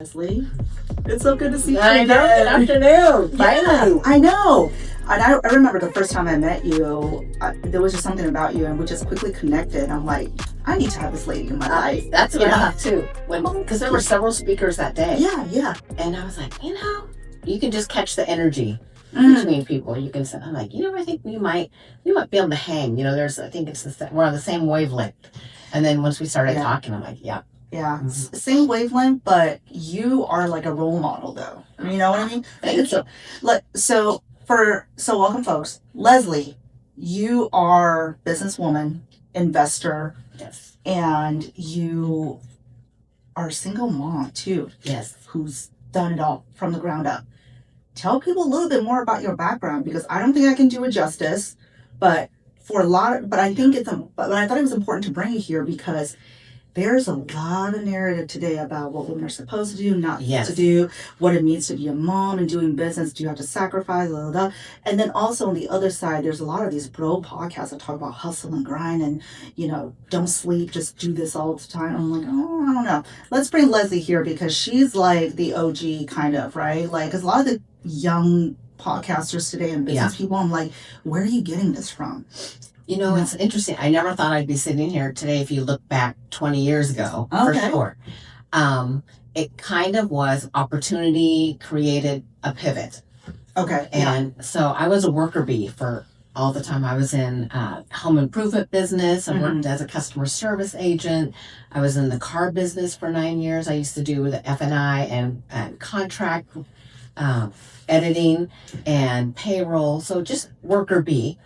Leslie, it's so good to see you I know. Good afternoon. Yeah, I know. And I remember the first time I met you, there was just something about you, and we just quickly connected. I'm like, I need to have this lady in my life. That's what I thought too. Because there were several speakers that day. Yeah. And I was like, you can just catch the energy between people. You can say, I'm like, I think we might be able to hang. I think we're on the same wavelength. And then once we started talking, I'm like, yeah. Yeah, same wavelength, but you are like a role model, though. You know what I mean? Thank you. So welcome, folks. Leslie, you are businesswoman, investor, Yes, and you are a single mom too. Yes, who's done it all from the ground up. Tell people a little bit more about your background, because I don't think I can do it justice, but I think but I thought it was important to bring you here because there's a lot of narrative today about what women are supposed to do, not to do, what it means to be a mom and doing business. Do you have to sacrifice, blah, blah, blah. And then also on the other side, there's a lot of these bro podcasts that talk about hustle and grind and, don't sleep, just do this all the time. I'm like, oh, I don't know. Let's bring Leslie here because she's like the OG kind of, right? Like, because a lot of the young podcasters today and business people, I'm like, where are you getting this from? It's interesting. I never thought I'd be sitting here today if you look back 20 years ago, for sure. It kind of was opportunity created a pivot. Okay. And so I was a worker bee for all the time. I was in home improvement business. I worked as a customer service agent. I was in the car business for 9 years. I used to do the F&I and contract editing and payroll. So just worker bee.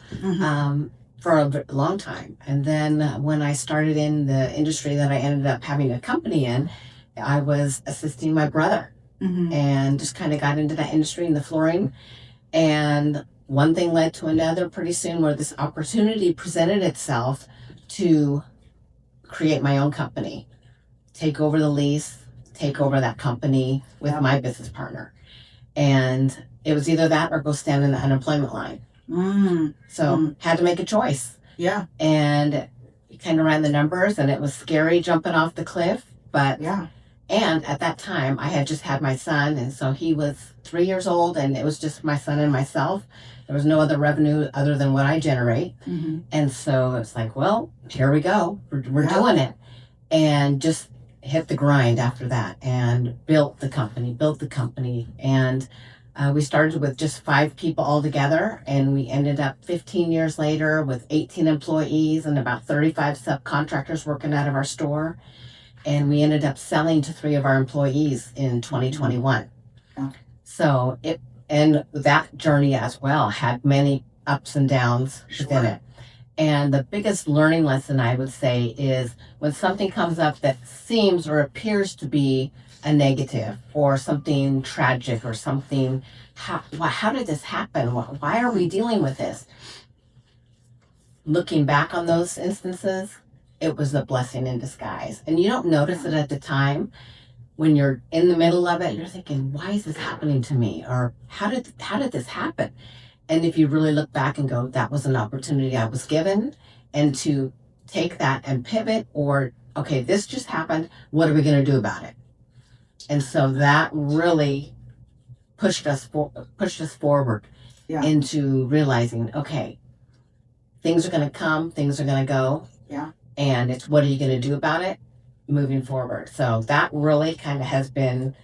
For a long time. And then when I started in the industry that I ended up having a company in, I was assisting my brother and just kind of got into that industry in the flooring. And one thing led to another pretty soon where this opportunity presented itself to create my own company, take over the lease, take over that company with my business partner. And it was either that or go stand in the unemployment line. Had to make a choice. Yeah. And kind of ran the numbers, and it was scary jumping off the cliff. But and at that time, I had just had my son, and so he was 3 years old, and it was just my son and myself. There was no other revenue other than what I generate. And so it's like, well, here we go. We're doing it. And just hit the grind after that and built the company. And we started with just 5 people all together, and we ended up 15 years later with 18 employees and about 35 subcontractors working out of our store. And we ended up selling to 3 of our employees in 2021. So that journey as well had many ups and downs within it. And the biggest learning lesson I would say is when something comes up that seems or appears to be a negative or something tragic or something, how did this happen? Why are we dealing with this? Looking back on those instances, it was a blessing in disguise. And you don't notice it at the time. When you're in the middle of it, you're thinking, why is this happening to me? Or how did this happen? And if you really look back and go, that was an opportunity I was given, and to take that and pivot, or, okay, this just happened, what are we going to do about it? And so that really pushed us forward into realizing, okay, things are going to come, things are going to go. Yeah. And it's what are you going to do about it moving forward? So that really kind of has been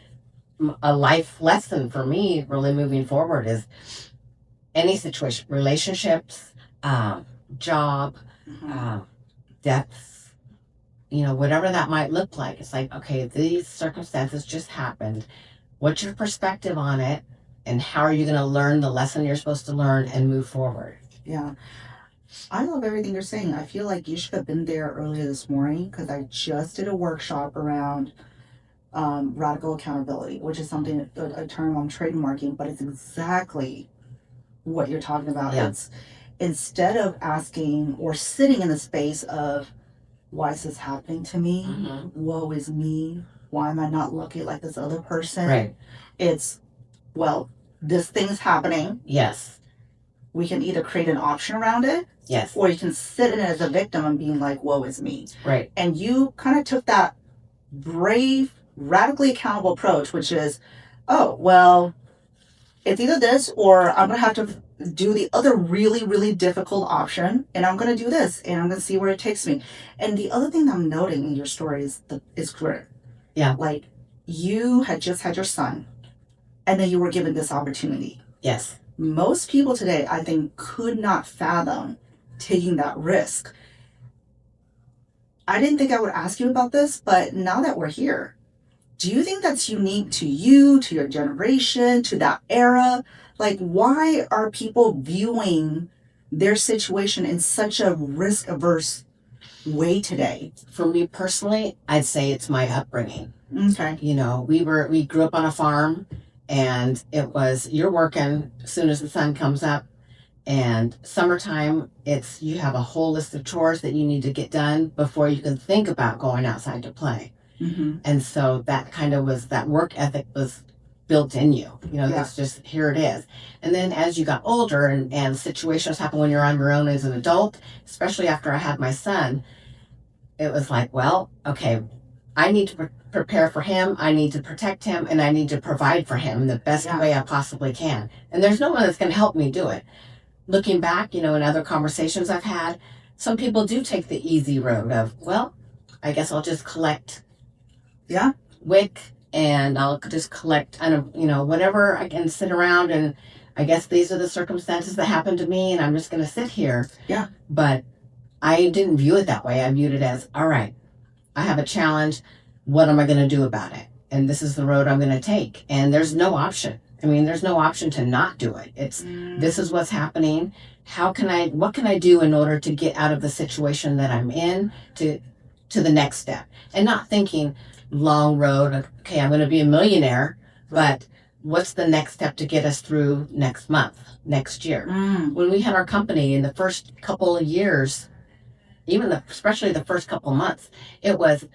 a life lesson for me, really moving forward, is any situation, relationships, job, debts, whatever that might look like. It's like, okay, these circumstances just happened. What's your perspective on it? And how are you going to learn the lesson you're supposed to learn and move forward? Yeah. I love everything you're saying. I feel like you should have been there earlier this morning because I just did a workshop around radical accountability, which is something, a term I'm trademarking, but it's exactly what you're talking about. Yeah. It's instead of asking or sitting in the space of, why is this happening to me? Woe is me. Why am I not lucky like this other person? Right. It's, well, this thing's happening. Yes. We can either create an option around it. Yes. Or you can sit in it as a victim and being like, woe is me. Right. And you kind of took that brave radically accountable approach, which is, oh, well, it's either this or I'm going to have to do the other really, really difficult option, and I'm going to do this, and I'm going to see where it takes me. And the other thing that I'm noting in your story is clear. Yeah. Like, you had just had your son, and then you were given this opportunity. Yes. Most people today, I think, could not fathom taking that risk. I didn't think I would ask you about this, but now that we're here, do you think that's unique to you, to your generation, to that era? Like, why are people viewing their situation in such a risk averse way today? For me personally, I'd say it's my upbringing. Okay. You know, we grew up on a farm, and it was, you're working as soon as the sun comes up, and summertime, it's, you have a whole list of chores that you need to get done before you can think about going outside to play. Mm-hmm. And so that kind of was, that work ethic was built in you. You know, Yeah. it's just, here it is. And then as you got older, and situations happen when you're on your own as an adult, especially after I had my son, it was like, well, okay, I need to prepare for him, I need to protect him, and I need to provide for him in the best Yeah. way I possibly can. And there's no one that's going to help me do it. Looking back, you know, in other conversations I've had, some people do take the easy road of, well, I guess I'll just collect Yeah. WIC, and I'll just collect, you know, whatever I can sit around, and I guess these are the circumstances that happened to me, and I'm just going to sit here. Yeah. But I didn't view it that way. I viewed it as, all right, I have a challenge. What am I going to do about it? And this is the road I'm going to take. And there's no option. I mean, there's no option to not do it. It's, this is what's happening. What can I do in order to get out of the situation that I'm in to the next step? And not thinking long road, okay, I'm going to be a millionaire, but what's the next step to get us through next month, next year? When we had our company in the first couple of years, especially the first couple of months, it was,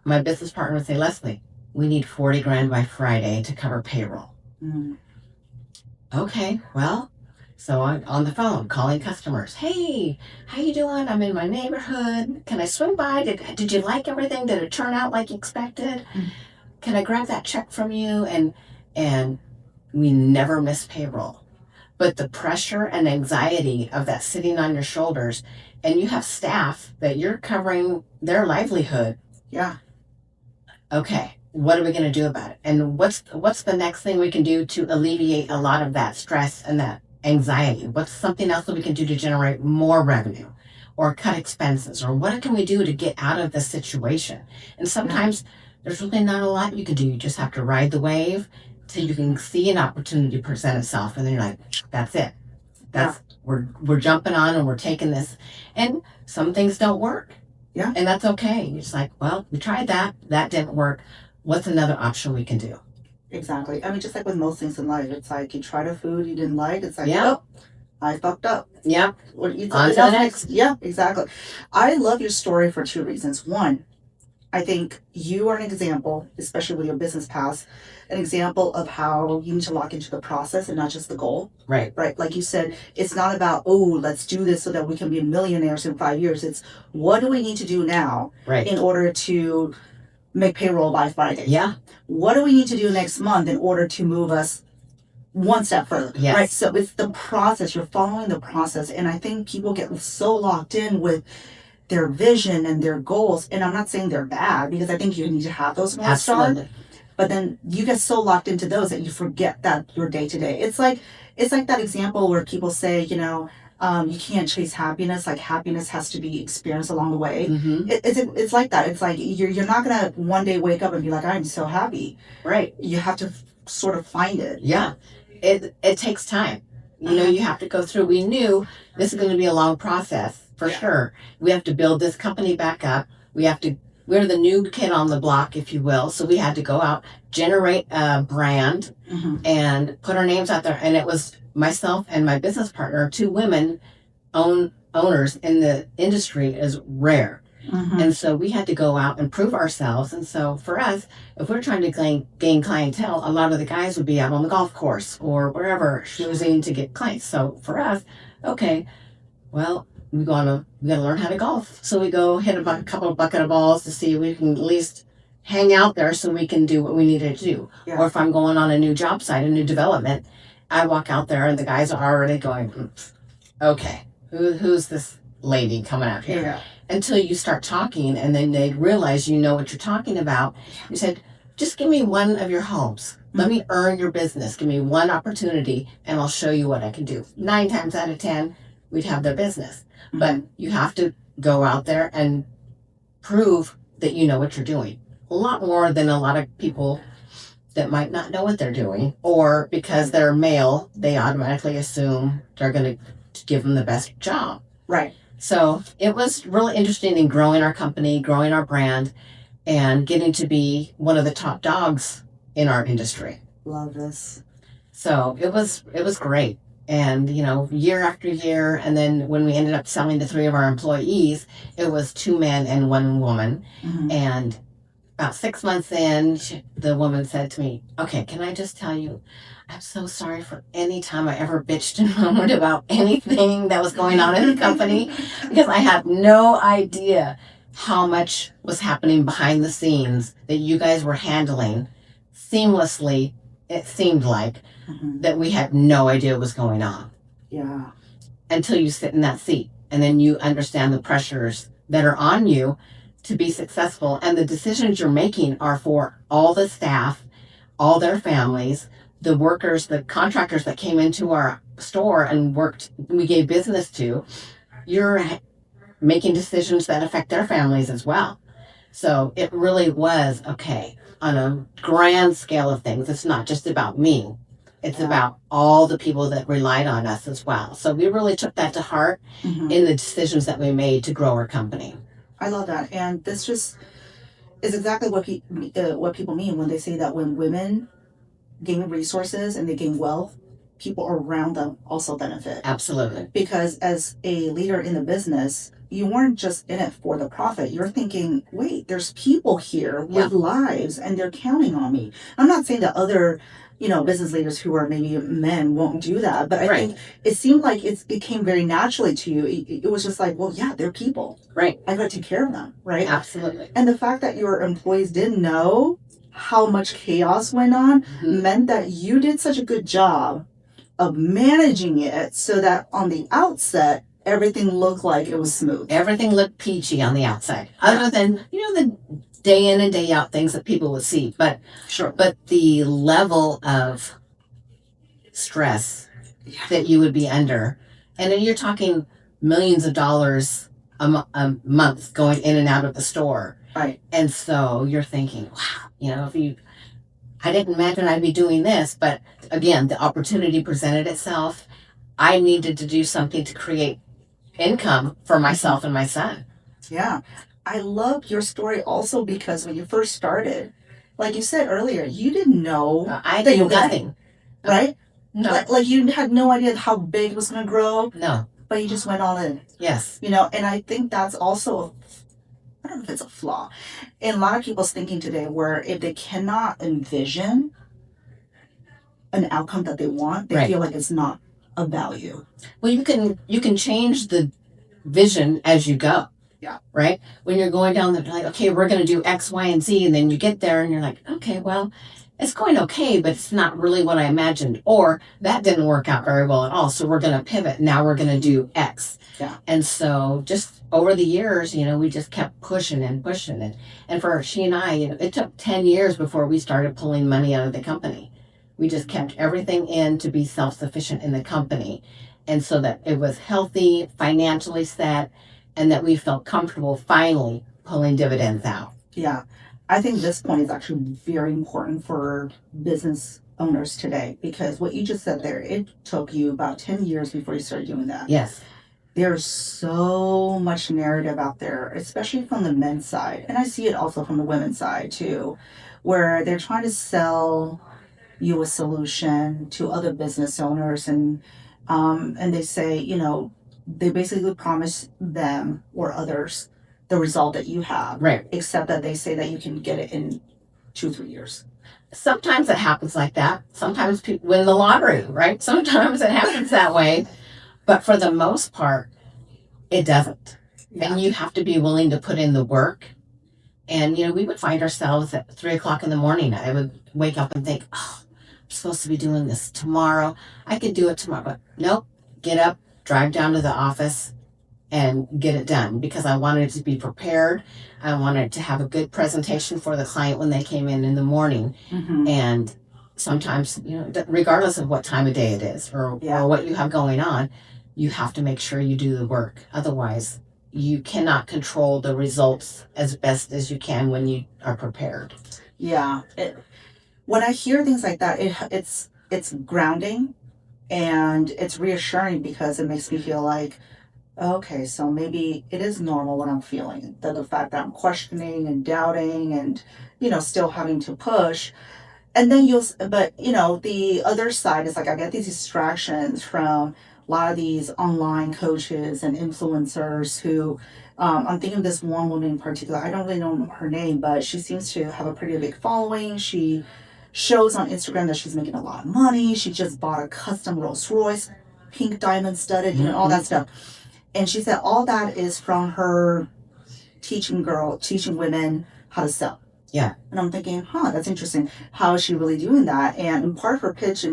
my business partner would say, Leslie, we need 40 grand by Friday to cover payroll. Okay, well, so I'm on the phone calling customers. Hey, how you doing? I'm in my neighborhood. Can I swing by? Did you like everything? Did it turn out like you expected? Can I grab that check from you? And we never miss payroll. But the pressure and anxiety of that sitting on your shoulders, and you have staff that you're covering their livelihood. Yeah. Okay, what are we going to do about it? And what's the next thing we can do to alleviate a lot of that stress and that anxiety? What's something else that we can do to generate more revenue or cut expenses? Or what can we do to get out of this situation? And sometimes there's really not a lot you can do. You just have to ride the wave till you can see an opportunity present itself. And then you're like, that's it. We're jumping on and we're taking this. And some things don't work. Yeah. And that's okay. You're just like, well, we tried that. That didn't work. What's another option we can do? Exactly. I mean, just like with most things in life, it's like you tried a food you didn't like. It's like, Yeah. oh, I fucked up. Yeah. Or eat On to something the else next. Yeah, exactly. I love your story for two reasons. One, I think you are an example, especially with your business past, an example of how you need to lock into the process and not just the goal. Right. Right. Like you said, it's not about, oh, let's do this so that we can be millionaires in 5 years. It's what do we need to do now in order to make payroll by Friday? Yeah. What do we need to do next month in order to move us one step further? Yes. Right. So it's the process. You're following the process. And I think people get so locked in with their vision and their goals. And I'm not saying they're bad, because I think you need to have those North Star. But then you get so locked into those that you forget that your day to day. It's like that example where people say, you know, you can't chase happiness. Like happiness has to be experienced along the way. Mm-hmm. It's like that. It's like you're not gonna one day wake up and be like, I'm so happy. Right. You have to sort of find it. Yeah. It takes time. You know, you have to go through. We knew this is going to be a long process for sure. We have to build this company back up. We're the new kid on the block, if you will. So we had to go out, generate a brand, and put our names out there. And it was myself and my business partner, two women owners in the industry, is rare. And so we had to go out and prove ourselves. And so for us, if we're trying to gain clientele, a lot of the guys would be out on the golf course or wherever choosing to get clients. So for us, okay, well, we gotta learn how to golf. So we go hit a couple of bucket of balls to see if we can at least hang out there so we can do what we needed to do. Yeah. Or if I'm going on a new job site, a new development, I walk out there and the guys are already going, okay, who's this lady coming out here? Yeah. Until you start talking and then they realize you know what you're talking about. You said, just give me one of your homes. Let me earn your business. Give me one opportunity and I'll show you what I can do. 9 times out of 10, we'd have their business. But you have to go out there and prove that you know what you're doing. A lot more than a lot of people that might not know what they're doing, or because they're male, they automatically assume they're going to give them the best job. Right. So it was really interesting in growing our company, growing our brand, and getting to be one of the top dogs in our industry. Love this. So it was great. And, you know, year after year, and then when we ended up selling to 3 of our employees, it was 2 men and 1 woman. And about 6 months in, the woman said to me, okay, can I just tell you, I'm so sorry for any time I ever bitched and moaned about anything that was going on in the company, because I had no idea how much was happening behind the scenes that you guys were handling seamlessly. It seemed like that we had no idea what was going on. Yeah. Until you sit in that seat and then you understand the pressures that are on you to be successful, and the decisions you're making are for all the staff, all their families, the workers, the contractors that came into our store and worked, we gave business to. You're making decisions that affect their families as well. So it really was, okay, on a grand scale of things, it's not just about me. It's about all the people that relied on us as well. So we really took that to heart in the decisions that we made to grow our company. I love that. And this just is exactly what people mean when they say that when women gain resources and they gain wealth, people around them also benefit. Absolutely. Because as a leader in the business, you weren't just in it for the profit. You're thinking, wait, there's people here with lives and they're counting on me. I'm not saying that other, business leaders who are maybe men won't do that, but I think it seemed like it came very naturally to you. It was just like, well, yeah, they're people. Right. I got to take care of them, right? Absolutely. And the fact that your employees didn't know how much chaos went on meant that you did such a good job of managing it so that on the outset, everything looked like it was smooth. Everything looked peachy on the outside, other than, the day in and day out things that people would see. But but the level of stress that you would be under, and then you're talking millions of dollars a month going in and out of the store. Right. And so you're thinking, wow, I didn't imagine I'd be doing this, but again, the opportunity presented itself. I needed to do something to create income for myself and my son. Yeah. I love your story also because when you first started, like you said earlier, you didn't know I did nothing. Right? No. Like you had no idea how big it was going to grow. No. But you just went all in. Yes. And I think that's also, I don't know if it's a flaw in a lot of people's thinking today, where if they cannot envision an outcome that they want, they feel like it's not of value. Well, you can change the vision as you go. Yeah. Right? When you're going down like, okay, we're going to do X, Y, and Z, and then you get there and you're like, okay, well, it's going okay, but it's not really what I imagined. Or that didn't work out very well at all, so we're going to pivot. Now we're going to do X. Yeah. And so just over the years, we just kept pushing and pushing it. And for she and I, it took 10 years before we started pulling money out of the company. We just kept everything in to be self-sufficient in the company. And so that it was healthy, financially set, and that we felt comfortable finally pulling dividends out. Yeah. I think this point is actually very important for business owners today, because what you just said there, it took you about 10 years before you started doing that. Yes. There's so much narrative out there, especially from the men's side. And I see it also from the women's side too, where they're trying to sell you a solution to other business owners, and they say, they basically promise them or others the result that you have, right? Except that they say that you can get it in 2-3 years. Sometimes it happens like that. Sometimes people win the lottery, right? Sometimes it happens that way, but for the most part, it doesn't. Yeah. And you have to be willing to put in the work And, we would find ourselves at 3 o'clock in the morning. I would wake up and think, oh, I'm supposed to be doing this tomorrow. I could do it tomorrow. But nope, get up, drive down to the office and get it done because I wanted to be prepared. I wanted to have a good presentation for the client when they came in the morning. Mm-hmm. And sometimes, regardless of what time of day it is or what you have going on, you have to make sure you do the work. Otherwise, you cannot control the results as best as you can when you are prepared. Yeah. When I hear things like that, it's grounding and it's reassuring because it makes me feel like, okay, so maybe it is normal what I'm feeling. The fact that I'm questioning and doubting and, still having to push. And then but the other side is like I get these distractions from a lot of these online coaches and influencers who, I'm thinking of this one woman in particular. I don't really know her name, but she seems to have a pretty big following. She shows on Instagram that she's making a lot of money. She just bought a custom Rolls Royce, pink diamond studded, all that stuff. And she said all that is from her teaching women how to sell. Yeah. And I'm thinking, that's interesting. How is she really doing that? And part of her pitch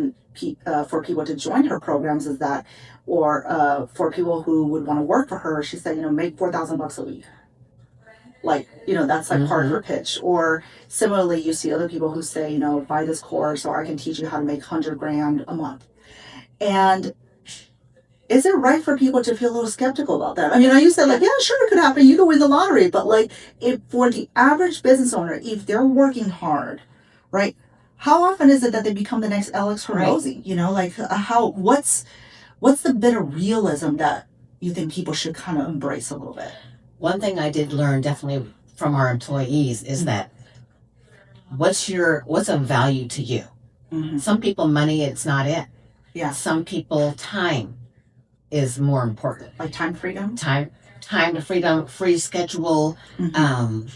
for people to join her programs is that, or for people who would want to work for her, she said, make $4,000 a week. Like, that's like part of her pitch. Or similarly, you see other people who say, buy this course or I can teach you how to make 100 grand a month. And is it right for people to feel a little skeptical about that? I mean, you said like, yeah, sure, it could happen. You could win the lottery. But like, if for the average business owner, if they're working hard, right? How often is it that they become the next Alex Hormozy? Right. What's the bit of realism that you think people should kind of embrace a little bit? One thing I did learn definitely from our employees is that what's of value to you? Mm-hmm. Some people, money, it's not it. Yeah. Some people, time is more important. Like time freedom? Time to freedom, free schedule, mm-hmm.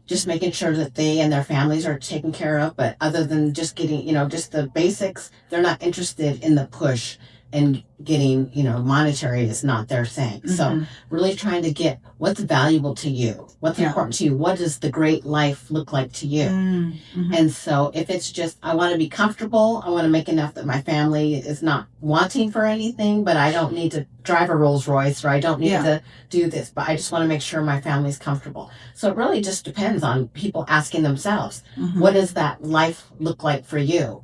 Just making sure that they and their families are taken care of. But other than just getting, just the basics, they're not interested in the push and getting, monetary is not their thing. Mm-hmm. So really trying to get what's valuable to you, what's important to you, what does the great life look like to you? Mm-hmm. And so if it's just, I want to be comfortable, I want to make enough that my family is not wanting for anything, but I don't need to drive a Rolls Royce or I don't need to do this, but I just want to make sure my family's comfortable. So it really just depends on people asking themselves, what does that life look like for you?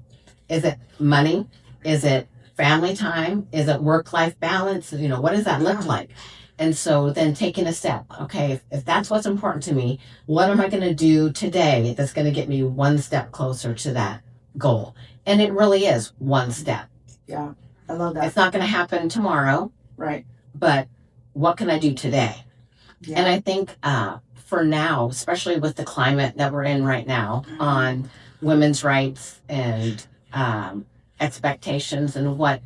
Is it money? Is it family time? Is it work-life balance? What does that look like? And so then taking a step, okay, if that's what's important to me, what am I going to do today that's going to get me one step closer to that goal? And it really is one step. Yeah, I love that. It's not going to happen tomorrow. Right. But what can I do today? Yeah. And I think for now, especially with the climate that we're in right now on women's rights and expectations and what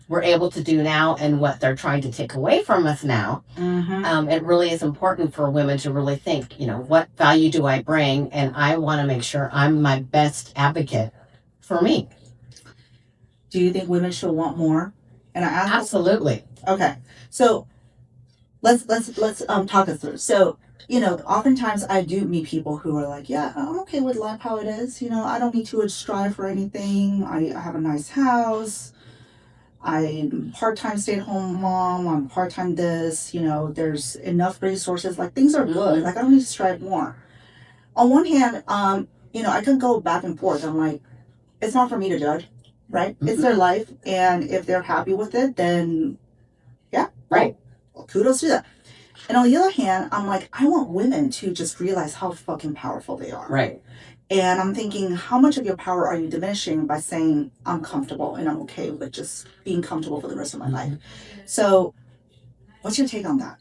we're able to do now and what they're trying to take away from us now, it really is important for women to really think, what value do I bring? And I want to make sure I'm my best advocate for me. Do you think women should want more? And I ask absolutely. Okay, so let's talk us through. So oftentimes I do meet people who are like, yeah, I'm okay with life how it is. I don't need to strive for anything. I have a nice house. I'm part-time stay-at-home mom. I'm part-time this. There's enough resources. Like things are good. Like I don't need to strive more. On one hand, I can go back and forth. I'm like, it's not for me to judge, right? Mm-hmm. It's their life, and if they're happy with it, then yeah, right. Well, kudos to that. And on the other hand, I'm like, I want women to just realize how fucking powerful they are. Right. And I'm thinking, how much of your power are you diminishing by saying, I'm comfortable and I'm okay with just being comfortable for the rest of my life? So what's your take on that?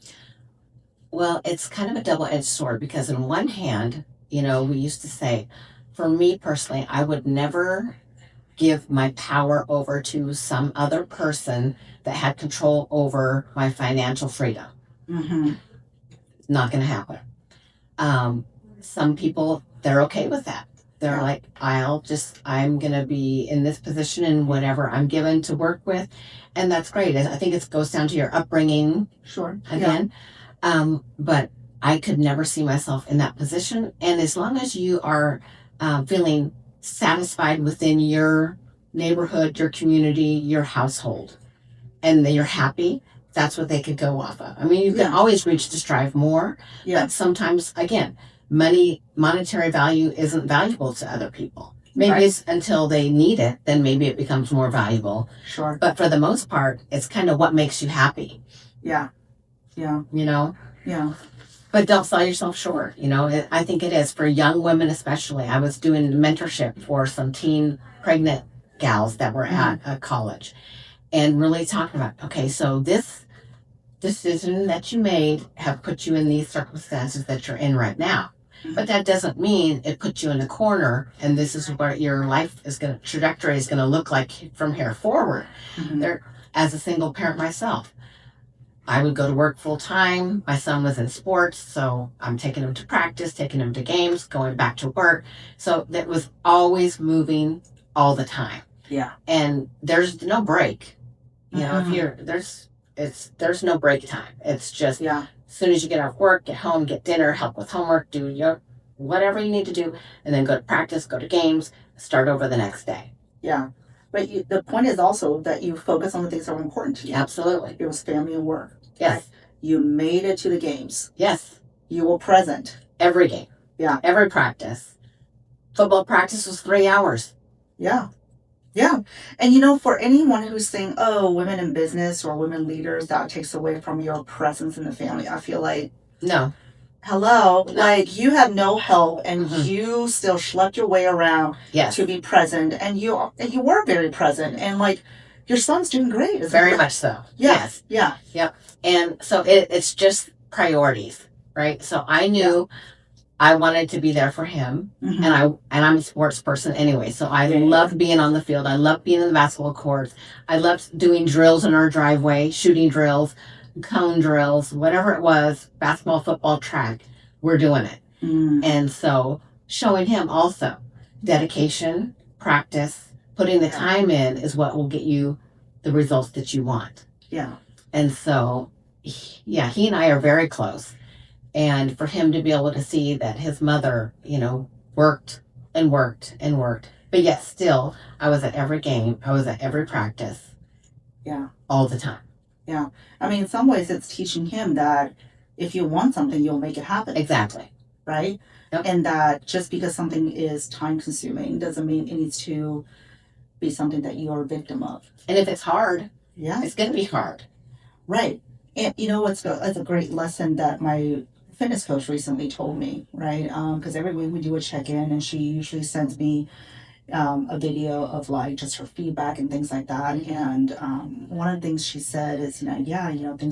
Well, it's kind of a double-edged sword because on one hand, we used to say, for me personally, I would never give my power over to some other person that had control over my financial freedom. Mm-hmm. Not going to happen. Some people, they're okay with that. They're like, I'm going to be in this position and whatever I'm given to work with. And that's great. I think it goes down to your upbringing. Sure. Again. Yeah. But I could never see myself in that position. And as long as you are feeling satisfied within your neighborhood, your community, your household, and that you're happy, that's what they could go off of. I mean, you can always reach to strive more, but sometimes, again, monetary value isn't valuable to other people. Maybe it's until they need it, then maybe it becomes more valuable. Sure. But for the most part, it's kind of what makes you happy. Yeah. Yeah. You know? Yeah. But don't sell yourself short. You know, I think it is for young women, especially. I was doing mentorship for some teen pregnant gals that were at a college and really talking about, okay, so this decision that you made have put you in these circumstances that you're in right now. But that doesn't mean it puts you in a corner and this is what your life trajectory is going to look like from here forward. There, as a single parent myself, I would go to work full time. My son was in sports, so I'm taking him to practice, taking him to games, going back to work. So that was always moving all the time. Yeah. And there's no break. You know, there's no break time. It's just as soon as you get off work, get home, get dinner, help with homework, do your whatever you need to do, and then go to practice, go to games, start over the next day. Yeah. But the point is also that you focus on the things that are important to you. Absolutely. It was family and work. Yes. Right? You made it to the games. Yes. You were present. Every game. Yeah. Every practice. Football practice was 3 hours. Yeah. Yeah. And, you know, for anyone who's saying, oh, women in business or women leaders, that takes away from your presence in the family, I feel like, no. Hello. No. Like, you have no help and you still schlepped your way around to be present. And you were very present. And, like, your son's doing great. Very much so. Yes. Yeah. Yep. And so it's just priorities, right? So I knew I wanted to be there for him, and I'm a sports person anyway. So I loved being on the field. I loved being in the basketball courts. I loved doing drills in our driveway, shooting drills, cone drills, whatever it was, basketball, football, track. We're doing it. And so showing him also dedication, practice, putting the time in is what will get you the results that you want. Yeah. And so, he and I are very close. And for him to be able to see that his mother, you know, worked and worked and worked, but yet still, I was at every game, I was at every practice. Yeah. All the time. Yeah. I mean, in some ways, it's teaching him that if you want something, you'll make it happen. Exactly. Right? Yep. And that just because something is time consuming doesn't mean it needs to be something that you're a victim of. And if it's hard, it's going to be hard. Right. And you know, it's a great lesson that my fitness coach recently told me, right? Because every week we do a check-in and she usually sends me a video of like just her feedback and things like that. And one of the things she said is, things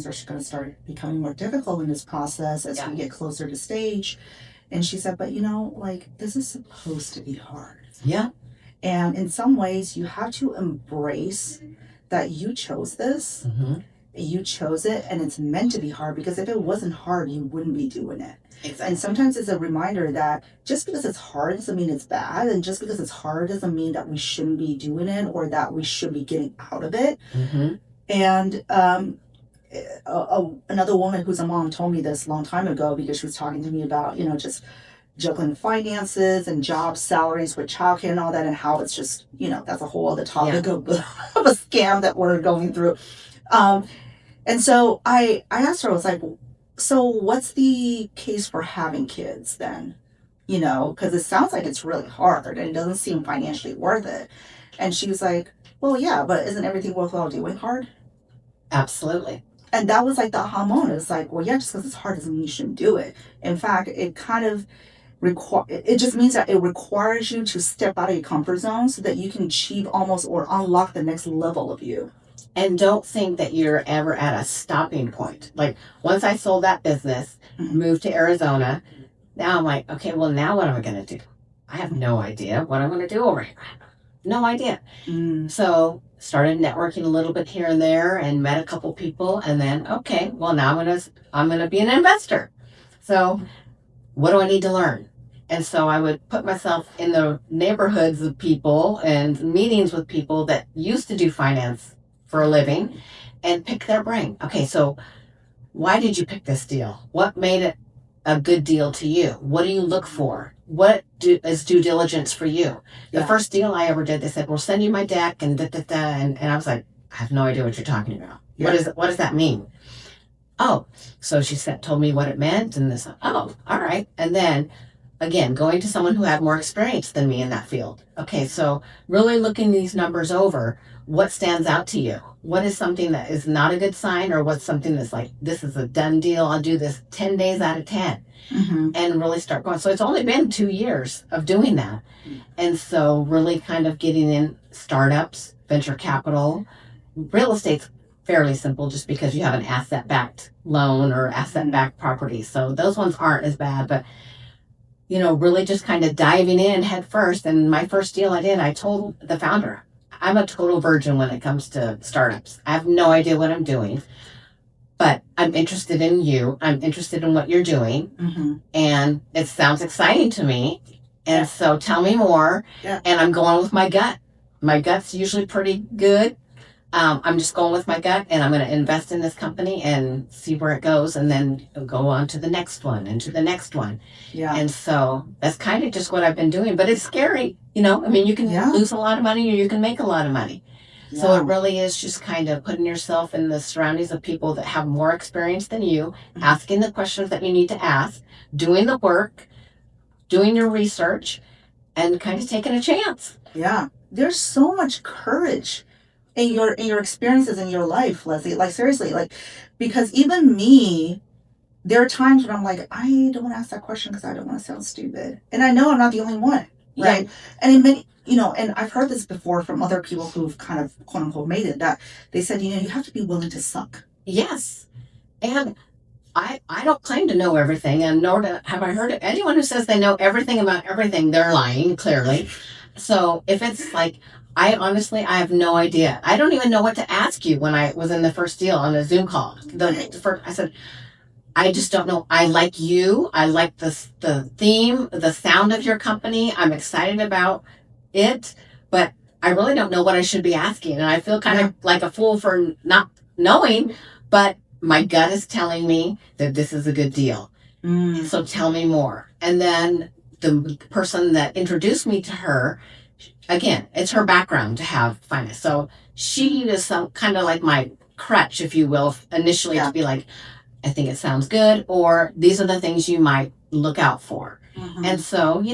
are going to start becoming more difficult in this process as we get closer to stage. And she said, but this is supposed to be hard. Yeah. And in some ways you have to embrace that you chose this. You chose it and it's meant to be hard, because if it wasn't hard, you wouldn't be doing it. Exactly. And sometimes it's a reminder that just because it's hard doesn't mean it's bad. And just because it's hard doesn't mean that we shouldn't be doing it or that we should be getting out of it. And another woman who's a mom told me this a long time ago, because she was talking to me about, just juggling finances and job salaries with childcare and all that, and how it's just, that's a whole other topic of a scam that we're going through. And so I asked her, I was like, so what's the case for having kids then? Because it sounds like it's really hard and it doesn't seem financially worth it. And she was like, well, yeah, but isn't everything worthwhile doing hard? Absolutely. And that was like the aha moment. It's like, well, yeah, just because it's hard doesn't mean you shouldn't do it. In fact, it kind of it just means that it requires you to step out of your comfort zone so that you can achieve almost or unlock the next level of you. And don't think that you're ever at a stopping point. Like, once I sold that business, moved to Arizona, now I'm like, okay, well, now what am I going to do? I have no idea what I'm going to do over here. No idea. So started networking a little bit here and there and met a couple people. And then, okay, well, now I'm going to be an investor. So what do I need to learn? And so I would put myself in the neighborhoods of people and meetings with people that used to do finance for a living and pick their brain. Okay, so why did you pick this deal? What made it a good deal to you? What do you look for? What is due diligence for you? The Yeah. first deal I ever did, they said, we'll send you my deck and da da da. And I was like, I have no idea what you're talking about. Yeah. What does that mean? Oh, so she said, told me what it meant. And this, oh, all right. And then again, going to someone who had more experience than me in that field. Okay, so really looking these numbers over, what stands out to you? What is something that is not a good sign, or what's something that's like, this is a done deal, I'll do this 10 days out of 10, and really start going. So it's only been 2 years of doing that. And so really kind of getting in startups, venture capital, real estate's fairly simple just because you have an asset backed loan or asset backed property. So those ones aren't as bad, but really just kind of diving in head first. And my first deal I did, I told the founder, I'm a total virgin when it comes to startups. I have no idea what I'm doing, but I'm interested in you. I'm interested in what you're doing. And it sounds exciting to me. And so tell me more. Yeah. And I'm going with my gut. My gut's usually pretty good. I'm just going with my gut, and I'm going to invest in this company and see where it goes, and then go on to the next one and to the next one. Yeah. And so that's kind of just what I've been doing. But it's scary, I mean, you can lose a lot of money or you can make a lot of money. Yeah. So it really is just kind of putting yourself in the surroundings of people that have more experience than you, asking the questions that you need to ask, doing the work, doing your research, and kind of taking a chance. Yeah. There's so much courage in your experiences in your life, Leslie. Like, seriously, like, because even me, there are times when I'm like, I don't want to ask that question because I don't want to sound stupid. And I know I'm not the only one, right? Yeah. And in many, and I've heard this before from other people who've kind of quote unquote made it, that they said, you have to be willing to suck. Yes. And I don't claim to know everything, and nor have I heard it. Anyone who says they know everything about everything, they're lying, clearly. So if it's like, I have no idea. I don't even know what to ask you when I was in the first deal on a Zoom call. I said, I just don't know. I like you. I like the theme, the sound of your company. I'm excited about it, but I really don't know what I should be asking. And I feel kind of like a fool for not knowing, but my gut is telling me that this is a good deal. So tell me more. And then the person that introduced me to her, again, it's her background to have finance. So she is some kind of like my crutch, if you will, initially to be like, I think it sounds good, or these are the things you might look out for. And so,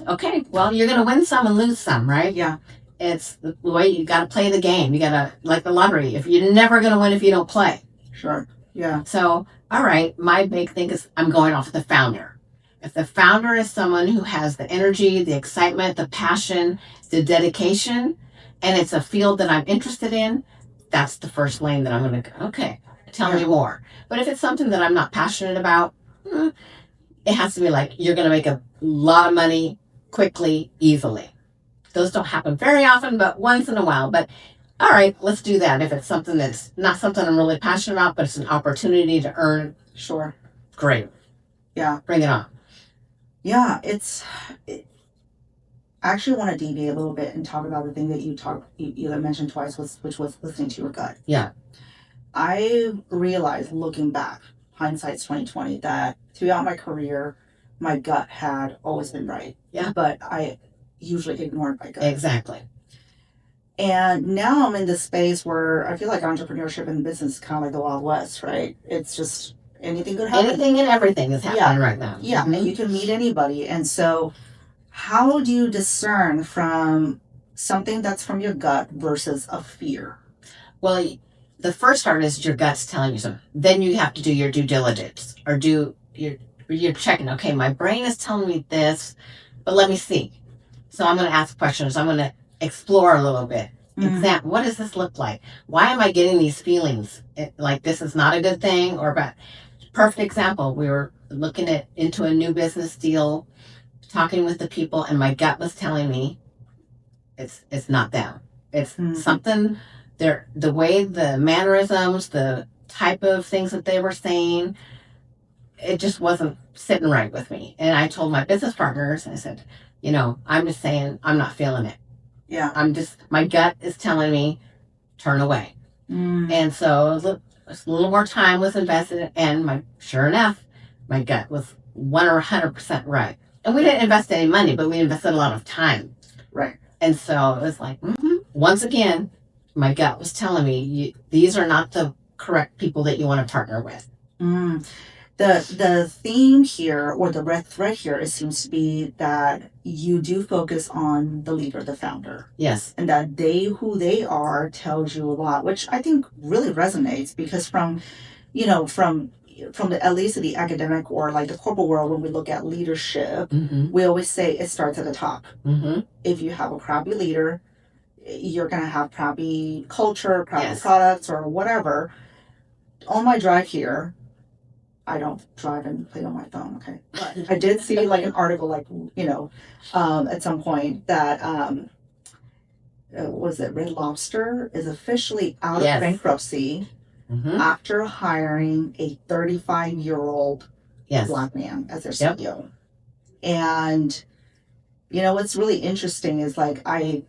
okay, well, you're going to win some and lose some, right? Yeah. It's the way you got to play the game. You got to, like the lottery, if you're never going to win if you don't play. Sure. Yeah. So, all right, my big thing is I'm going off the founder. If the founder is someone who has the energy, the excitement, the passion, the dedication, and it's a field that I'm interested in, that's the first lane that I'm going to go, okay, tell me more. But if it's something that I'm not passionate about, it has to be like, you're going to make a lot of money quickly, easily. Those don't happen very often, but once in a while. But all right, let's do that. If it's something that's not something I'm really passionate about, but it's an opportunity to earn. Sure. Great. Yeah. Bring it on. Yeah, I actually want to deviate a little bit and talk about the thing that you mentioned twice, which was listening to your gut. Yeah. I realized, looking back, hindsight's 2020, that throughout my career, my gut had always been right. Yeah. But I usually ignored my gut. Exactly. And now I'm in this space where I feel like entrepreneurship and business is kind of like the Wild West, right? It's just anything could happen. Anything and everything is happening right now. Yeah, and you can meet anybody. And so how do you discern from something that's from your gut versus a fear? Well, the first part is your gut's telling you something. Then you have to do your due diligence, or you're checking, okay, my brain is telling me this, but let me see. So I'm going to ask questions. I'm going to explore a little bit. Example, what does this look like? Why am I getting these feelings? Like this is not a good thing or bad? Perfect example. We were looking into a new business deal, talking with the people, and my gut was telling me it's not them. It's something. The way, the mannerisms, the type of things that they were saying, it just wasn't sitting right with me. And I told my business partners, I said, I'm just saying, I'm not feeling it. Yeah. My gut is telling me, turn away. And so a little more time was invested, and sure enough, my gut was 100% right. And we didn't invest any money, but we invested a lot of time. Right. And so it was like, once again, my gut was telling me, these are not the correct people that you want to partner with. Mm. The theme here, or the red thread here, it seems to be that you do focus on the leader, the founder, Yes. and that who they are tells you a lot, which I think really resonates, because from the, at least the academic or like the corporate world, when we look at leadership, we always say it starts at the top. If you have a crappy leader, you're gonna have crappy culture, crappy products, or whatever. On my drive here, I don't drive and play on my phone, okay? But I did see like an article, like, at some point that, was it Red Lobster is officially out of bankruptcy after hiring a 35-year-old Black man as their CEO. And, what's really interesting is like, a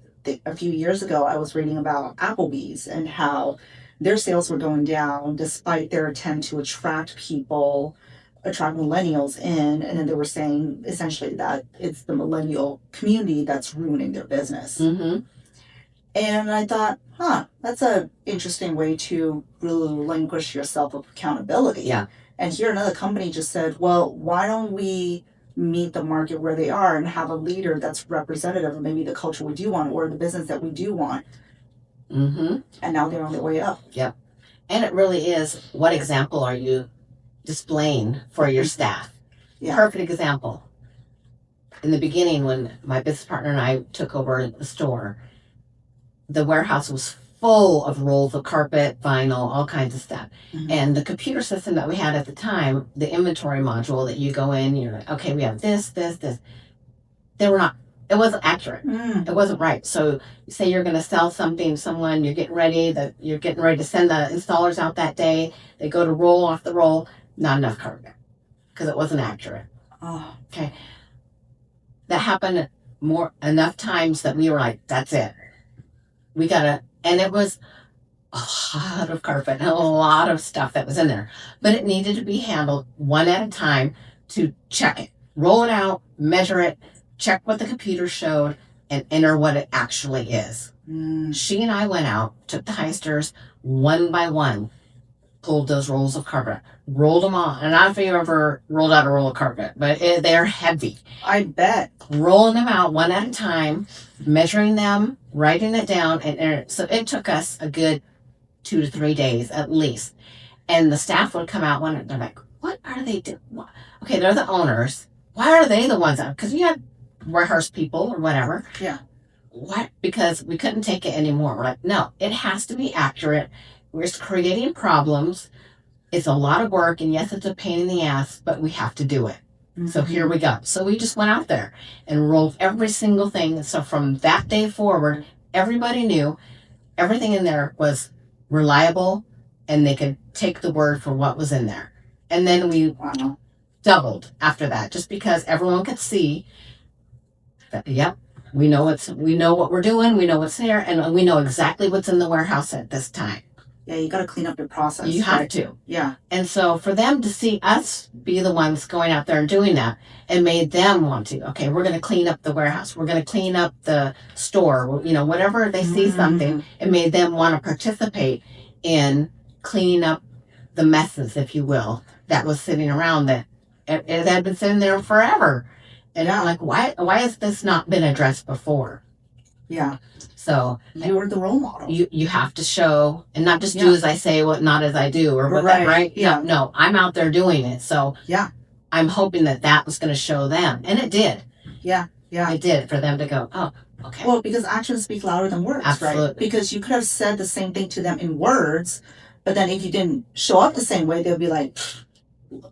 few years ago, I was reading about Applebee's and how their sales were going down despite their attempt to attract millennials in. And then they were saying essentially that it's the millennial community that's ruining their business. And I thought, that's an interesting way to really relinquish yourself of accountability. Yeah. And here another company just said, well, why don't we meet the market where they are and have a leader that's representative of maybe the culture we do want or the business that we do want. And now they're on their way up. Yep. And it really is, what example are you displaying for your staff? Yeah. Perfect example. In the beginning, when my business partner and I took over the store, the warehouse was full of rolls of carpet, vinyl, all kinds of stuff. And the computer system that we had at the time, the inventory module that you go in, you're like, okay, we have this. It wasn't accurate. It wasn't right. So you say you're going to sell something to someone, you're getting ready to send the installers out that day. They go to roll off the roll, not enough carpet because it wasn't accurate. Okay. That happened enough times that we were like, that's it. And it was a lot of carpet and a lot of stuff that was in there. But it needed to be handled one at a time to check it, roll it out, measure it, check what the computer showed, and enter what it actually is. She and I went out, took the heisters one by one, pulled those rolls of carpet, rolled them on. And I don't know if you ever rolled out a roll of carpet, but they're heavy. I bet. Rolling them out one at a time, measuring them, writing it down. And so it took us a good 2 to 3 days at least. And the staff would come out they're like, what are they doing? Okay, they're the owners. Why are they the ones out? Because we had warehouse people or whatever. Yeah. What? Because we couldn't take it anymore. We're like, no, it has to be accurate. We're creating problems. It's a lot of work, and yes, it's a pain in the ass, but we have to do it. So here we go. So we just went out there and rolled every single thing. So from that day forward, everybody knew everything in there was reliable, and they could take the word for what was in there. And then we doubled after that, just because everyone could see that, we know what we're doing, we know what's there, and we know exactly what's in the warehouse at this time. Yeah, you got to clean up your process. You have to. Yeah. And so for them to see us be the ones going out there and doing that, it made them want to, okay, we're going to clean up the warehouse. We're going to clean up the store. Whatever they see something, it made them want to participate in cleaning up the messes, if you will, that was sitting around that it had been sitting there forever. And I'm like, why has this not been addressed before? Yeah. So you're the role model. You have to show and not just do as I say, not as I do, or what right? Yeah. No, I'm out there doing it. So I'm hoping that was going to show them, and it did. Yeah. It did, for them to go, oh, okay. Well, because actions speak louder than words, Absolutely. Right? Because you could have said the same thing to them in words, but then if you didn't show up the same way, they'll be like,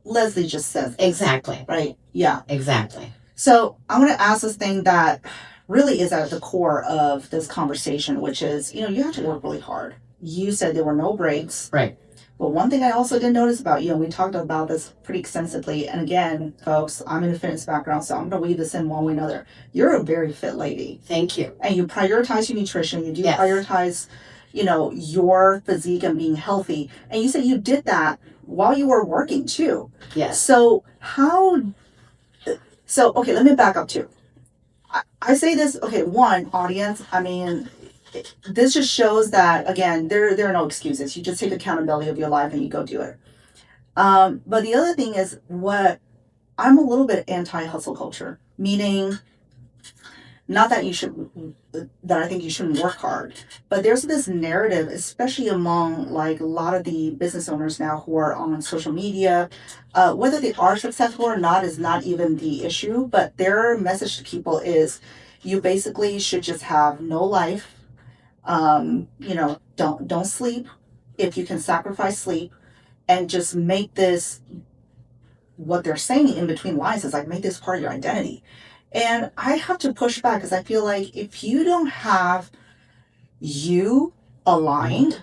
Leslie just says this. Exactly. Right? Yeah. Exactly. So I want to ask this thing that really is at the core of this conversation, which is, you have to work really hard. You said there were no breaks. Right. But one thing I also did notice about you, and we talked about this pretty extensively, and again, folks, I'm in a fitness background, so I'm going to weave this in one way or another. You're a very fit lady. Thank you. And you prioritize your nutrition. You do prioritize, your physique and being healthy. And you said you did that while you were working too. Yes. So how So, okay, let me back up too. I say this, okay, one, audience, I mean, this just shows that, again, there are no excuses. You just take accountability of your life and you go do it. But the other thing is what I'm a little bit anti-hustle culture, meaning not that you should, that I think you shouldn't work hard, but there's this narrative, especially among like a lot of the business owners now who are on social media, whether they are successful or not is not even the issue, but their message to people is you basically should just have no life. Don't sleep if you can sacrifice sleep and just make this what they're saying in between lines is like make this part of your identity. And I have to push back because I feel like if you don't have you aligned,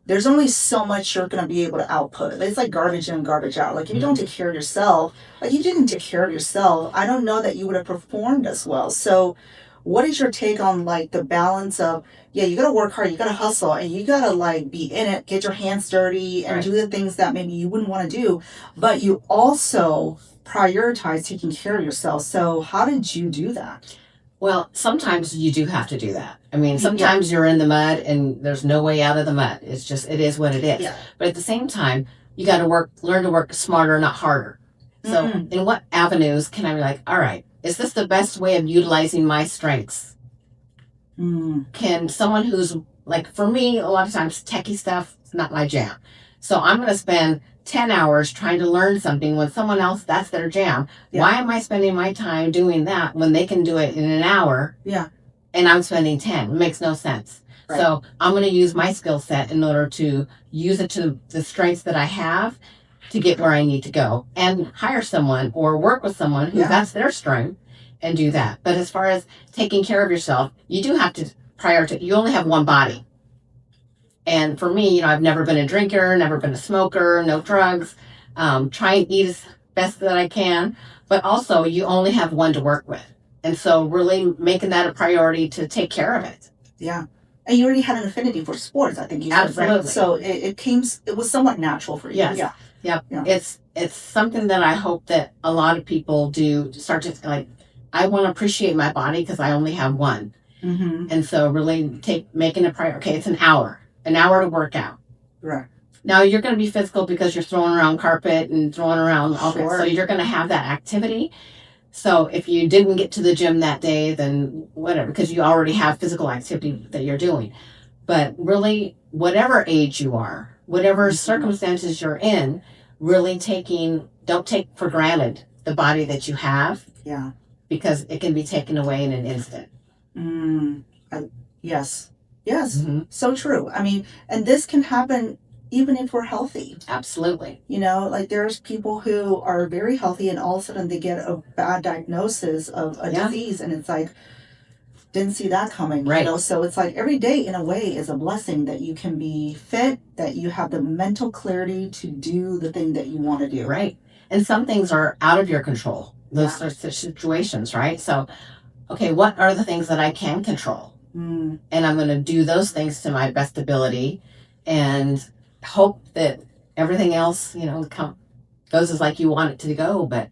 there's only so much you're going to be able to output. It's like garbage in, garbage out. Like if you don't take care of yourself, like you didn't take care of yourself, I don't know that you would have performed as well. So what is your take on like the balance of, yeah, you got to work hard, you got to hustle, and you got to like be in it, get your hands dirty and do the things that maybe you wouldn't want to do, but you also prioritize taking care of yourself. So how did you do that? Well, sometimes you do have to do that. I mean, sometimes you're in the mud and there's no way out of the mud. It's just, it is what it is. Yeah. But at the same time, you got to learn to work smarter, not harder. So, in what avenues can I be like, all right, is this the best way of utilizing my strengths? Can someone who's like, for me, a lot of times techie stuff is not my jam. So I'm going to spend 10 hours trying to learn something when someone else, that's their jam. Yeah. Why am I spending my time doing that when they can do it in an hour? Yeah. And I'm spending 10. It makes no sense. Right. So I'm going to use my skill set in order to use it to the strengths that I have to get where I need to go and hire someone or work with someone who that's their strength and do that. But as far as taking care of yourself, you do have to prioritize. You only have one body. And for me, I've never been a drinker, never been a smoker, no drugs. Try and eat as best that I can. But also, you only have one to work with. And so really making that a priority to take care of it. Yeah. And you already had an affinity for sports, I think you said. Absolutely. Right? So it was somewhat natural for you. Yes. Yeah. Yep. Yeah. It's something that I hope that a lot of people do start to like, I want to appreciate my body because I only have one. And so really making a priority. Okay, it's an hour to work out. Right. Now you're going to be physical because you're throwing around carpet and throwing around all that. So you're going to have that activity. So if you didn't get to the gym that day, then whatever, because you already have physical activity that you're doing. But really, whatever age you are, whatever circumstances you're in, really don't take for granted the body that you have. Yeah. Because it can be taken away in an instant. Yes. So true. I mean, and this can happen even if we're healthy. Absolutely. Like there's people who are very healthy and all of a sudden they get a bad diagnosis of a disease and it's like, didn't see that coming. Right. So it's like every day in a way is a blessing that you can be fit, that you have the mental clarity to do the thing that you want to do. Right. And some things are out of your control. Those sorts of situations, right? So, okay, what are the things that I can control? And I'm going to do those things to my best ability and hope that everything else, goes as like you want it to go. But,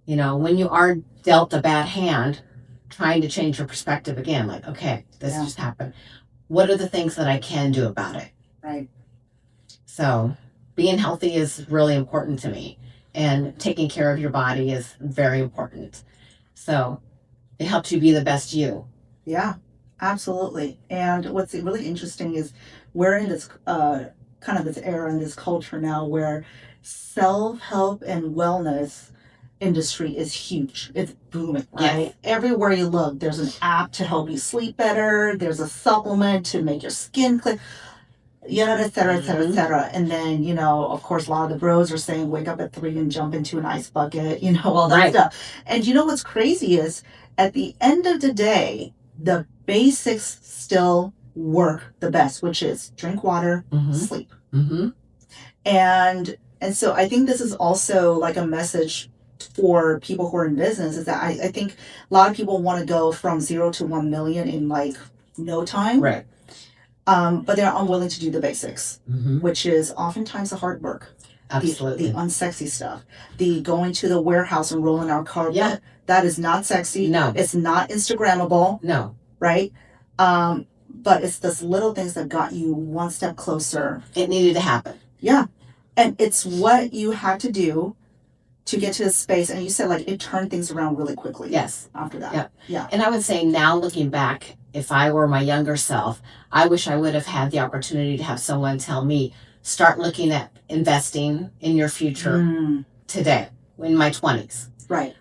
when you are dealt a bad hand, trying to change your perspective again, like, okay, this just happened. What are the things that I can do about it? Right. So being healthy is really important to me. And taking care of your body is very important. So it helps you be the best you. Yeah, absolutely. And what's really interesting is we're in this kind of this era and this culture now where self-help and wellness industry is huge. It's booming, right? Yes. Everywhere you look, there's an app to help you sleep better. There's a supplement to make your skin clear. Et cetera, et cetera, et cetera. And then, of course, a lot of the bros are saying, wake up at 3 and jump into an ice bucket, all that stuff. And what's crazy is at the end of the day, the basics still work the best, which is drink water, sleep. And so I think this is also like a message for people who are in business is that I think a lot of people want to go from 0 to 1 million in like no time. Right. But they're unwilling to do the basics, which is oftentimes the hard work. Absolutely. The unsexy stuff. The going to the warehouse and rolling our carpet. Yeah. That is not sexy. No. It's not Instagrammable, No. right? But it's those little things that got you one step closer. It needed to happen. Yeah. And it's what you had to do to get to this space. And you said like it turned things around really quickly. Yes. After that. Yep. Yeah. And I would say now looking back, if I were my younger self, I wish I would have had the opportunity to have someone tell me, start looking at investing in your future today, in my 20s. Right.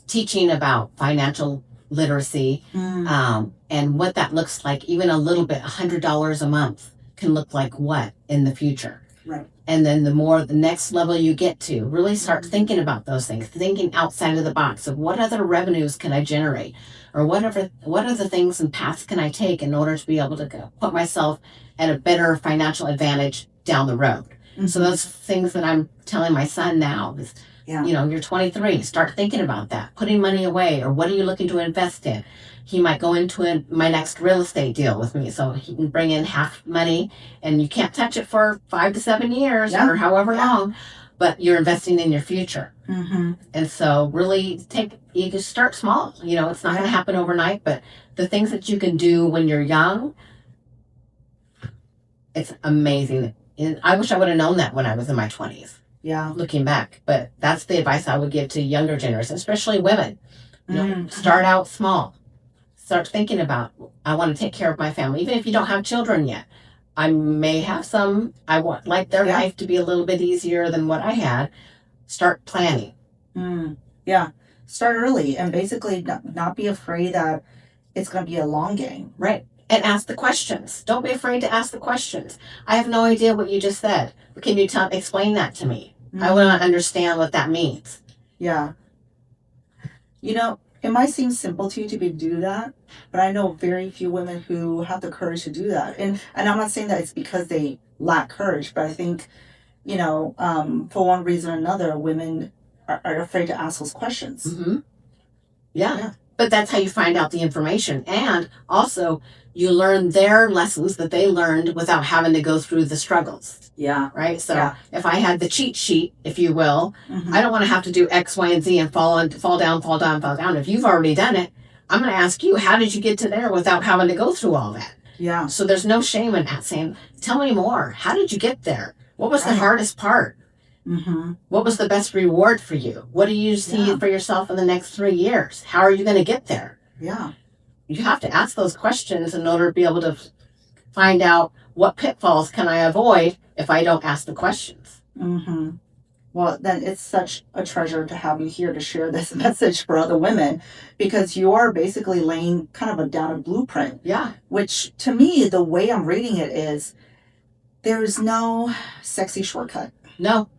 Teaching about financial literacy and what that looks like, even a little bit, $100 a month can look like what in the future. Right. And then the next level you get to, really start thinking about those things, thinking outside of the box of what other revenues can I generate, or what other things and paths can I take in order to be able to put myself at a better financial advantage down the road. So those things that I'm telling my son now is, you're 23, start thinking about that, putting money away, or what are you looking to invest in? He might go into my next real estate deal with me, so he can bring in half money, and you can't touch it for 5 to 7 years or however long, but you're investing in your future. And so really you can start small. It's not going to happen overnight, but the things that you can do when you're young, it's amazing. And I wish I would have known that when I was in my 20s. Yeah. Looking back, but that's the advice I would give to younger generations, especially women. Start out small. Start thinking about, I want to take care of my family, even if you don't have children yet. I may have some. I want their life to be a little bit easier than what I had. Start planning. Yeah. Start early and basically not be afraid that it's going to be a long game. Right. And ask the questions. Don't be afraid to ask the questions. I have no idea what you just said. Can you explain that to me? I want to understand what that means. Yeah. It might seem simple to you to do that, but I know very few women who have the courage to do that. And I'm not saying that it's because they lack courage, but I think, for one reason or another, women are afraid to ask those questions. Yeah. But that's how you find out the information. And also, you learn their lessons that they learned without having to go through the struggles. Yeah. Right? So if I had the cheat sheet, if you will, I don't want to have to do X, Y, and Z and fall down. If you've already done it, I'm going to ask you, how did you get to there without having to go through all that? Yeah. So there's no shame in that, saying, tell me more. How did you get there? What was the hardest part? What was the best reward for you? What do you see for yourself in the next 3 years? How are you going to get there? Yeah. You have to ask those questions in order to be able to find out what pitfalls can I avoid if I don't ask the questions. Well, then it's such a treasure to have you here to share this message for other women, because you're basically laying kind of down a blueprint. Yeah. Which, to me, the way I'm reading it is, there's no sexy shortcut. No.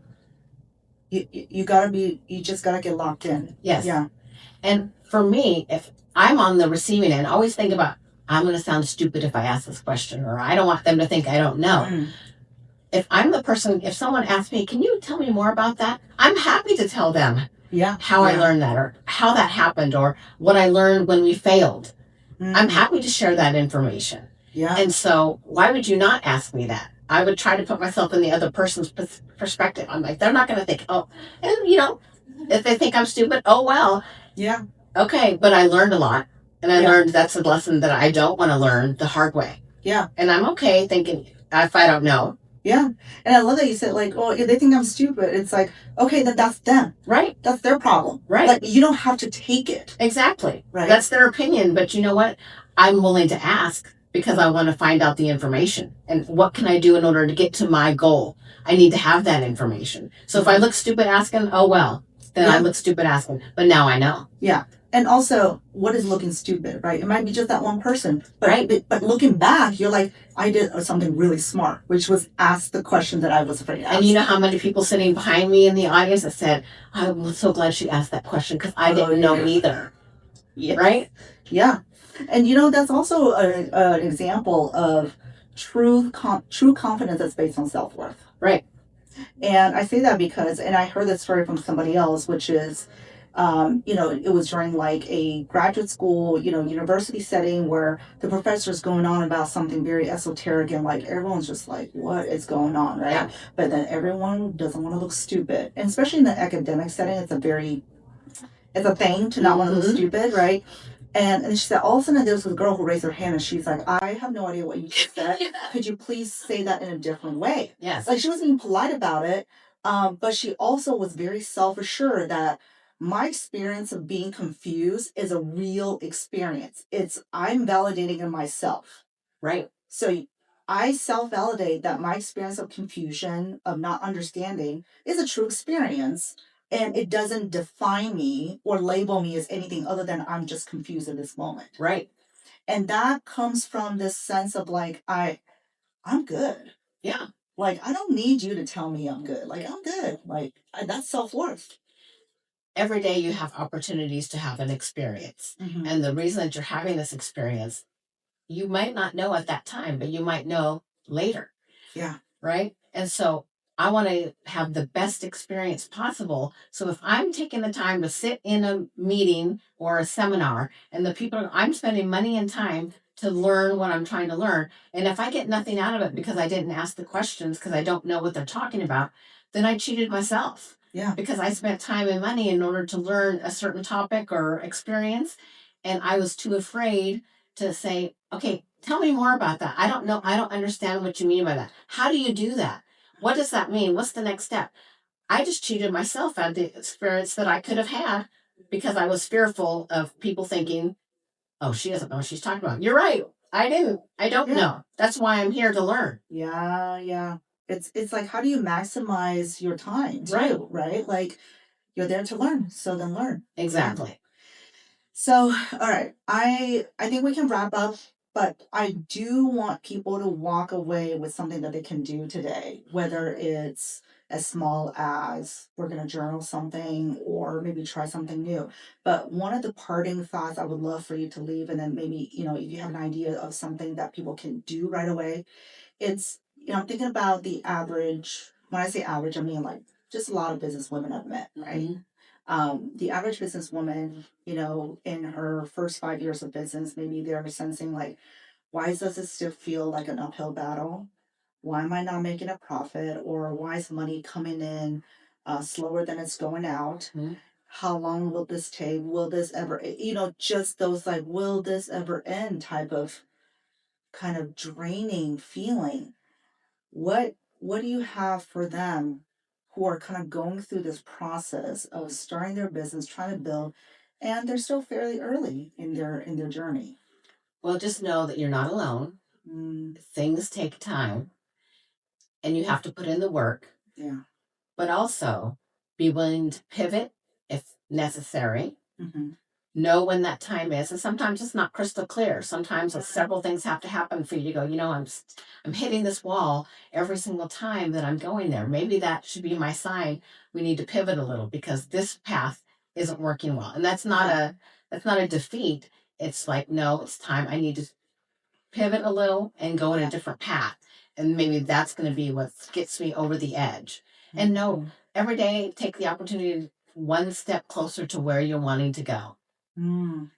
You just gotta get locked in. Yes. Yeah. And for me, if I'm on the receiving end, I always think about, I'm going to sound stupid if I ask this question, or I don't want them to think I don't know. If I'm the person, if someone asks me, can you tell me more about that? I'm happy to tell them how I learned that, or how that happened, or what I learned when we failed. I'm happy to share that information. Yeah. And so why would you not ask me that? I would try to put myself in the other person's perspective. I'm like, they're not going to think, and if they think I'm stupid, oh, well. Yeah. Okay, but I learned a lot. And I learned that's a lesson that I don't want to learn the hard way. Yeah. And I'm okay thinking, if I don't know. Yeah. And I love that you said, if they think I'm stupid, it's like, okay, then that's them. Right. That's their problem. Right. You don't have to take it. Exactly. Right. That's their opinion. But you know what? I'm willing to ask because I want to find out the information. And what can I do in order to get to my goal? I need to have that information. So if I look stupid asking, oh, well, then I look stupid asking. But now I know. Yeah. And also, what is looking stupid, right? It might be just that one person. But looking back, you're like, I did something really smart, which was ask the question that I was afraid to ask. And you know how many people sitting behind me in the audience that said, I'm so glad she asked that question because I didn't know either. Yeah. Right? Yeah. And that's also an example of true confidence that's based on self-worth. Right. And I say that because, and I heard this story from somebody else, which is, it was during a graduate school, university setting where the professor's going on about something very esoteric and everyone's just like, what is going on, right? Yeah. But then everyone doesn't want to look stupid. And especially in the academic setting, It's a thing to not want to look stupid, right? And she said, all of a sudden there was a girl who raised her hand and she's like, I have no idea what you just said. Could you please say that in a different way? Yes. Like she was being polite about it, but she also was very self-assured that my experience of being confused is a real experience. I'm validating in myself. Right. So I self-validate that my experience of confusion, of not understanding, is a true experience. And it doesn't define me or label me as anything other than I'm just confused in this moment. Right. And that comes from this sense of like, I'm good. Yeah. Like, I don't need you to tell me I'm good. Like, I'm good. Like, that's self-worth. Every day you have opportunities to have an experience. Mm-hmm. And the reason that you're having this experience, you might not know at that time, but you might know later. Yeah. Right. And so I want to have the best experience possible. So if I'm taking the time to sit in a meeting or a seminar and the people, I'm spending money and time to learn what I'm trying to learn. And if I get nothing out of it because I didn't ask the questions because I don't know what they're talking about, then I cheated myself. Yeah. Because I spent time and money in order to learn a certain topic or experience. And I was too afraid to say, okay, tell me more about that. I don't know. I don't understand what you mean by that. How do you do that? What does that mean? What's the next step? I just cheated myself out of the experience that I could have had because I was fearful of people thinking, oh, she doesn't know what she's talking about. You're right. I didn't. I don't know. That's why I'm here to learn. Yeah, yeah. It's like how do you maximize your time too, right? Like you're there to learn, so then learn. Exactly. Yeah. So, all right. I think we can wrap up, but I do want people to walk away with something that they can do today, whether it's as small as we're going to journal something or maybe try something new. But one of the parting thoughts I would love for you to leave, and then maybe, if you have an idea of something that people can do right away, I'm thinking about the average, when I say average, I mean like just a lot of business women I've met, right? Mhm. The average businesswoman, in her first 5 years of business, maybe they're sensing like, why does it still feel like an uphill battle? Why am I not making a profit? Or why is money coming in slower than it's going out? Mhm. How long will this take? Will this ever, just those like, will this ever end type of kind of draining feeling. What do you have for them who are kind of going through this process of starting their business, trying to build, and they're still fairly early in their journey? Well, just know that you're not alone. Mm, Things take time and you have to put in the work, yeah. but also be willing to pivot if necessary. Mm-hmm. Know when that time is, and sometimes it's not crystal clear. Sometimes several things have to happen for you to go, I'm hitting this wall every single time that I'm going there. Maybe that should be my sign. We need to pivot a little because this path isn't working well. And that's not a defeat. It's like, no, it's time. I need to pivot a little and go in a different path. And maybe that's going to be what gets me over the edge. And no, every day take the opportunity one step closer to where you're wanting to go. Mm,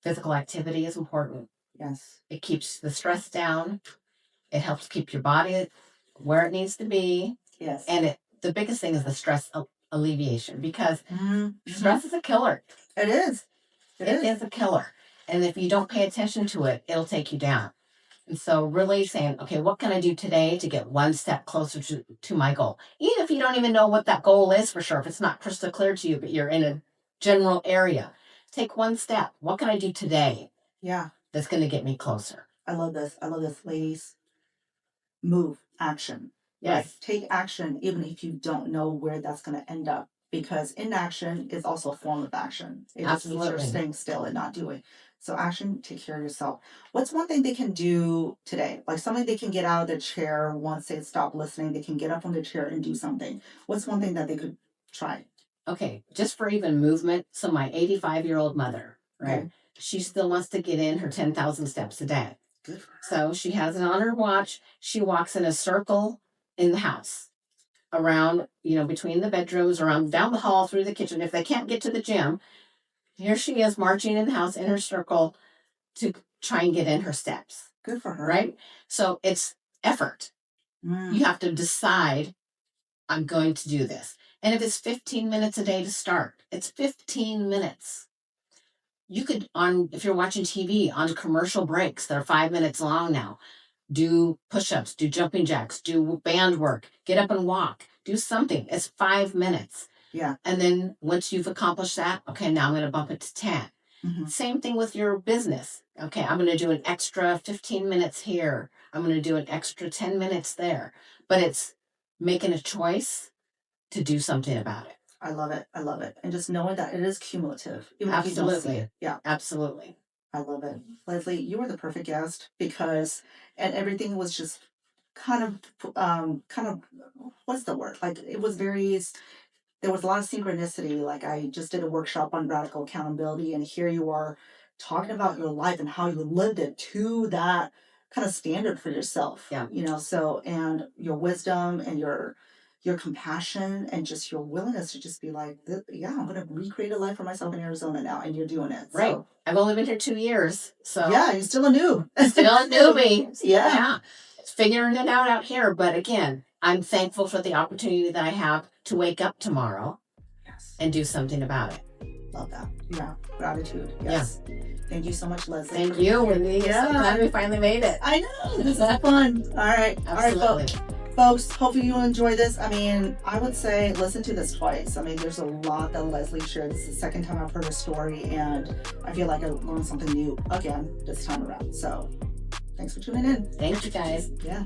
Physical activity is important. yes. It keeps the stress down. It helps keep your body where it needs to be. Yes. And the biggest thing is the stress alleviation because Mm-hmm. stress is a killer. It is. It is a killer. And if you don't pay attention to it, it'll take you down. And so really saying, okay, what can I do today to get one step closer to my goal? Even if you don't even know what that goal is for sure, if it's not crystal clear to you, but you're in a general area, take one step. What can I do today? Yeah. That's going to get me closer. I love this. I love this, ladies. Move, action. Yes. Right? Take action even if you don't know where that's going to end up. Because inaction is also a form of action. It just means you're staying still and not doing. So action, take care of yourself. What's one thing they can do today? Like something they can get out of their chair once they stop listening. They can get up from their chair and do something. What's one thing that they could try? Okay, just for even movement. So my 85-year-old mother, right? Okay. She still wants to get in her 10,000 steps a day. Good. So she has it on her watch. She walks in a circle in the house around, between the bedrooms, around down the hall, through the kitchen. If they can't get to the gym, here she is marching in the house in her circle to try and get in her steps. Good for her. Right? So it's effort. You have to decide, I'm going to do this. And if it's 15 minutes a day to start, it's 15 minutes. You could, if you're watching TV, on commercial breaks that are 5 minutes long now, do push-ups, do jumping jacks, do band work, get up and walk, do something. It's 5 minutes. Yeah. And then once you've accomplished that, okay, now I'm going to bump it to 10. Mm-hmm. Same thing with your business. Okay, I'm going to do an extra 15 minutes here. I'm going to do an extra 10 minutes there. But it's making a choice to do something about it. I love it. I love it. And just knowing that it is cumulative, even if you don't see Absolutely. it. Yeah. Absolutely. I love it. Leslie, you were the perfect guest because, and everything was just kind of, what's the word? Like it was very, there was a lot of synchronicity. Like I just did a workshop on radical accountability, and here you are talking about your life and how you lived it to that kind of standard for yourself. Yeah. You know, so, and your wisdom and your compassion and just your willingness to just be like, yeah, I'm going to recreate a life for myself in Arizona now. And you're doing it. Right. So, I've only been here 2 years. So yeah, you're still a noob. still a newbie. Yeah. It's figuring it out here. But again, I'm thankful for the opportunity that I have to wake up tomorrow and do something about it. Love that. Yeah. Gratitude. Yes. Yeah. Thank you so much, Leslie. Thank you, Wendy. Yeah. So glad we finally made it. I know. This is fun. All right. Absolutely. All right, folks, hopefully you'll enjoy this. I mean, I would say listen to this twice. I mean, there's a lot that Leslie shared. This is the second time I've heard her story, and I feel like I learned something new again this time around. So thanks for tuning in. Thank you, guys. Yeah.